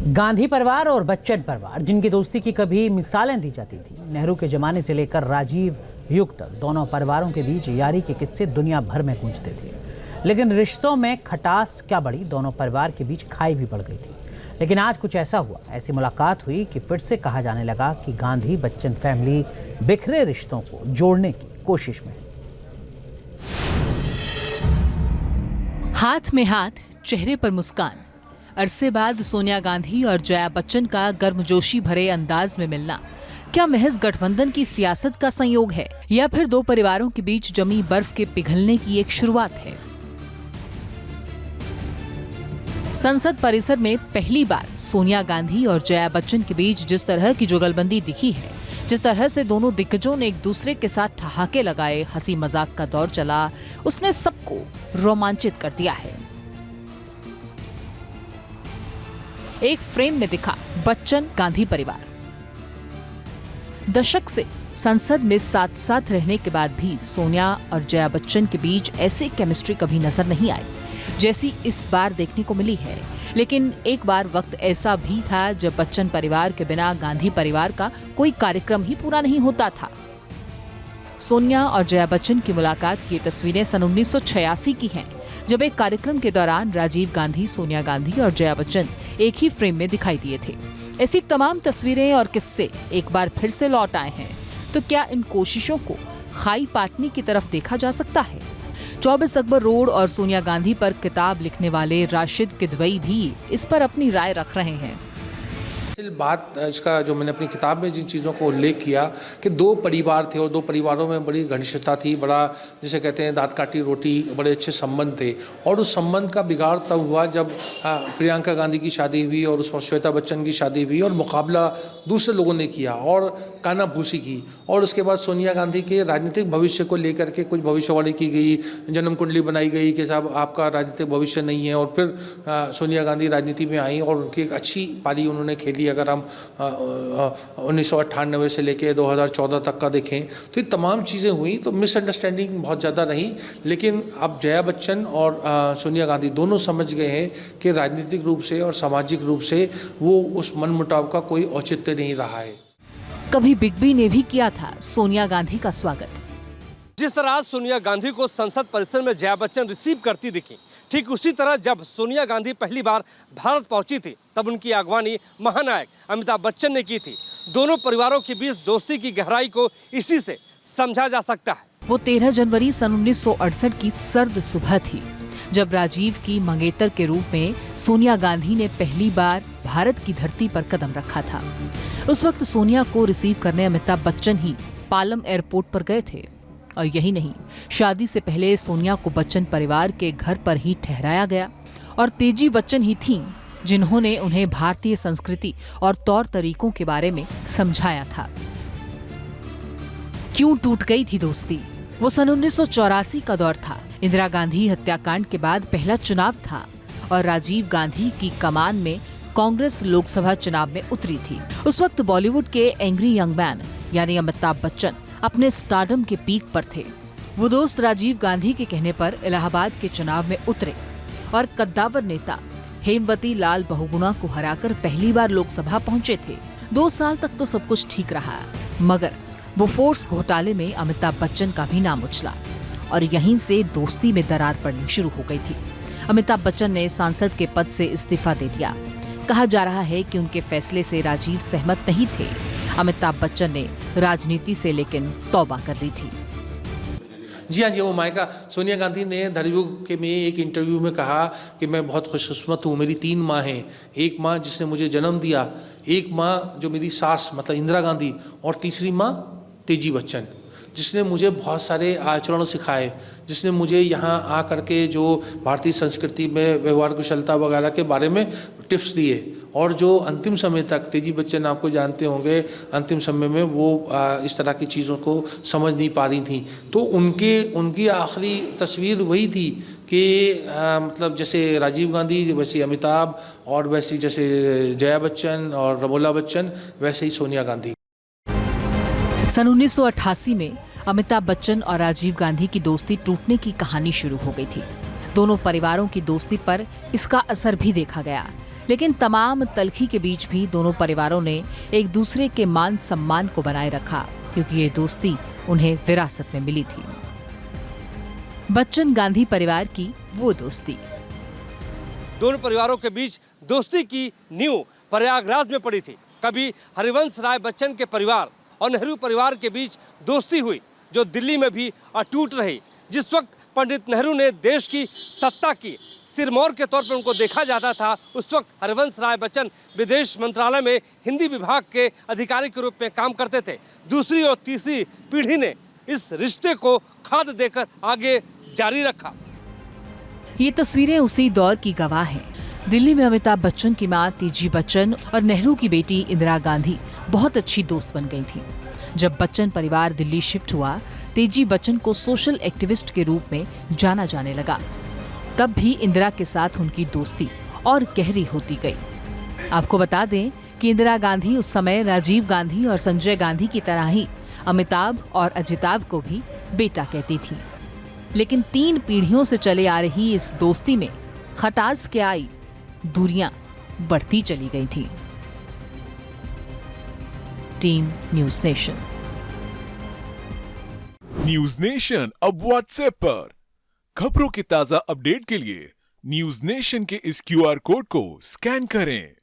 गांधी परिवार और बच्चन परिवार, जिनकी दोस्ती की कभी मिसालें दी जाती थी, नेहरू के जमाने से लेकर राजीव युग तक दोनों परिवारों के बीच यारी के किस्से दुनिया भर में गूंजते थे। लेकिन रिश्तों में खटास क्या बढ़ी, दोनों परिवार के बीच खाई भी बढ़ गई थी। लेकिन आज कुछ ऐसा हुआ, ऐसी मुलाकात हुई कि फिर से कहा जाने लगा कि गांधी बच्चन फैमिली बिखरे रिश्तों को जोड़ने की कोशिश में। हाथ में हाथ, चेहरे पर मुस्कान। अरसे बाद सोनिया गांधी और जया बच्चन का गर्मजोशी भरे अंदाज में मिलना क्या महज गठबंधन की सियासत का संयोग है या फिर दो परिवारों के बीच जमी बर्फ के पिघलने की एक शुरुआत है? संसद परिसर में पहली बार सोनिया गांधी और जया बच्चन के बीच जिस तरह की जुगलबंदी दिखी है, जिस तरह से दोनों दिग्गजों ने एक दूसरे के साथ ठहाके लगाए, हंसी मजाक का दौर चला, उसने सबको रोमांचित कर दिया है। एक फ्रेम में दिखा बच्चन गांधी परिवार। दशक से संसद में साथ साथ रहने के बाद भी सोनिया और जया बच्चन के बीच ऐसी केमिस्ट्री कभी नजर नहीं आई जैसी इस बार देखने को मिली है। लेकिन एक बार वक्त ऐसा भी था जब बच्चन परिवार के बिना गांधी परिवार का कोई कार्यक्रम ही पूरा नहीं होता था। सोनिया और जया बच्चन की मुलाकात की तस्वीरें सन 1986 की हैं, जब एक कार्यक्रम के दौरान राजीव गांधी, सोनिया गांधी और जया बच्चन एक ही फ्रेम में दिखाई दिए थे। ऐसी तमाम तस्वीरें और किस्से एक बार फिर से लौट आए हैं। तो क्या इन कोशिशों को खाई पाटने की तरफ देखा जा सकता है? 24 अकबर रोड और सोनिया गांधी पर किताब लिखने वाले राशिद किदवई भी इस पर अपनी राय रख रहे हैं। बात इसका जो मैंने अपनी किताब में जिन चीज़ों को उल्लेख किया कि दो परिवार थे और दो परिवारों में बड़ी घनिष्ठता थी, बड़ा जिसे कहते हैं दांत काटी रोटी, बड़े अच्छे संबंध थे। और उस संबंध का बिगाड़ तब हुआ जब प्रियंका गांधी की शादी हुई और उस पर श्वेता बच्चन की शादी हुई और मुकाबला दूसरे लोगों ने किया और कानाफूसी की। और उसके बाद सोनिया गांधी के राजनीतिक भविष्य को लेकर के कुछ भविष्यवाणी की गई, जन्म कुंडली बनाई गई कि साहब आपका राजनीतिक भविष्य नहीं है। और फिर सोनिया गांधी राजनीति में आई और उनकी एक अच्छी पारी उन्होंने खेली। अगर हम 1998 से लेकर 2014 तक का देखें तो ये तमाम चीज़ें हुई, तो मिसअंडरस्टैंडिंग बहुत ज़्यादा रही। लेकिन अब जया बच्चन और सोनिया गांधी दोनों समझ गए हैं कि राजनीतिक रूप से और सामाजिक रूप से वो उस मनमुटाव का कोई औचित्य नहीं रहा है। कभी बिग बी ने भी किया था सोनिया गांधी का स्वागत। जिस तरह सोनिया गांधी को संसद परिसर में जया बच्चन रिसीव करती दिखी, ठीक उसी तरह जब सोनिया गांधी पहली बार भारत पहुंची थी तब उनकी अगवानी महानायक अमिताभ बच्चन ने की थी। दोनों परिवारों के बीच दोस्ती की गहराई को इसी से समझा जा सकता है। वो 13 जनवरी सन 1968 की सर्द सुबह थी जब राजीव की मंगेतर के रूप में सोनिया गांधी ने पहली बार भारत की धरती पर कदम रखा था। उस वक्त सोनिया को रिसीव करने अमिताभ बच्चन ही पालम एयरपोर्ट पर गए थे। और यही नहीं, शादी से पहले सोनिया को बच्चन परिवार के घर पर ही ठहराया गया और तेजी बच्चन ही थीं जिन्होंने उन्हें भारतीय संस्कृति और तौर तरीकों के बारे में समझाया था। क्यों टूट गई थी दोस्ती? वो सन 1984 का दौर था। इंदिरा गांधी हत्याकांड के बाद पहला चुनाव था और राजीव गांधी की कमान में कांग्रेस लोकसभा चुनाव में उतरी थी। उस वक्त बॉलीवुड के एंग्री यंग मैन यानी अमिताभ बच्चन अपने स्टारडम के पीक पर थे। वो दोस्त राजीव गांधी के कहने पर इलाहाबाद के चुनाव में उतरे और कद्दावर नेता हेमवती लाल बहुगुणा को हराकर पहली बार लोकसभा पहुंचे थे। 2 साल तक तो सब कुछ ठीक रहा, मगर बोफोर्स घोटाले में अमिताभ बच्चन का भी नाम उछला और यहीं से दोस्ती में दरार पड़नी शुरू हो गई थी। अमिताभ बच्चन ने सांसद के पद से इस्तीफा दे दिया। कहा जा रहा है कि उनके फैसले से राजीव सहमत नहीं थे। अमिताभ बच्चन ने राजनीति से लेकिन तौबा कर ली थी। जी हाँ जी, वो मायका सोनिया गांधी ने धरयुग के में एक इंटरव्यू में कहा कि मैं बहुत खुशकिस्मत हूँ, मेरी 3 माँ हैं। एक माँ जिसने मुझे जन्म दिया, एक माँ जो मेरी सास मतलब इंदिरा गांधी, और तीसरी माँ तेजी बच्चन जिसने मुझे बहुत सारे आचरण सिखाए, जिसने मुझे यहाँ आ करके जो भारतीय संस्कृति में व्यवहार कुशलता वगैरह के बारे में टिप्स दिए। और जो अंतिम समय तक तेजी बच्चन आपको जानते होंगे, अंतिम समय में वो इस तरह की चीज़ों को समझ नहीं पा रही थी। तो उनकी आखिरी तस्वीर वही थी कि मतलब जैसे राजीव गांधी वैसे अमिताभ और वैसे जैसे जया बच्चन और रमोला बच्चन वैसे ही सोनिया गांधी। सन 1988 में अमिताभ बच्चन और राजीव गांधी की दोस्ती टूटने की कहानी शुरू हो गई थी। दोनों परिवारों की दोस्ती पर इसका असर भी देखा गया। लेकिन तमाम तलखी के बीच भी दोनों परिवारों ने एक दूसरे के मान सम्मान को बनाए रखा, क्योंकि ये दोस्ती उन्हें विरासत में मिली थी। बच्चन गांधी परिवार की वो दोस्ती। दोनों परिवारों के बीच दोस्ती की नींव प्रयागराज में पड़ी थी। कभी हरिवंश राय बच्चन के परिवार और नेहरू परिवार के बीच दोस्ती हुई, जो दिल्ली में भी अटूट रही। जिस वक्त पंडित नेहरू ने देश की सत्ता की सिरमौर के तौर पर उनको देखा जाता था, उस वक्त हरिवंश राय बच्चन विदेश मंत्रालय में हिंदी विभाग के अधिकारी के रूप में काम करते थे। दूसरी और तीसरी पीढ़ी ने इस रिश्ते को खाद देकर आगे जारी रखा। ये तस्वीरें उसी दौर की गवाह हैं। दिल्ली में अमिताभ बच्चन की मां तेजी बच्चन और नेहरू की बेटी इंदिरा गांधी बहुत अच्छी दोस्त बन गई थी। जब बच्चन परिवार दिल्ली शिफ्ट हुआ, तेजी बच्चन को सोशल एक्टिविस्ट के रूप में जाना जाने लगा। तब भी इंदिरा के साथ उनकी दोस्ती और गहरी होती गई। आपको बता दें कि इंदिरा गांधी उस समय राजीव गांधी और संजय गांधी की तरह ही अमिताभ और अजिताभ को भी बेटा कहती थी। लेकिन 3 पीढ़ियों से चले आ रही इस दोस्ती में खटास क्या आई, दूरियां बढ़ती चली गई थी। Team news nation. News nation अब व्हाट्सएप पर खबरों के ताजा अपडेट के लिए न्यूज नेशन के इस QR कोड को स्कैन करें।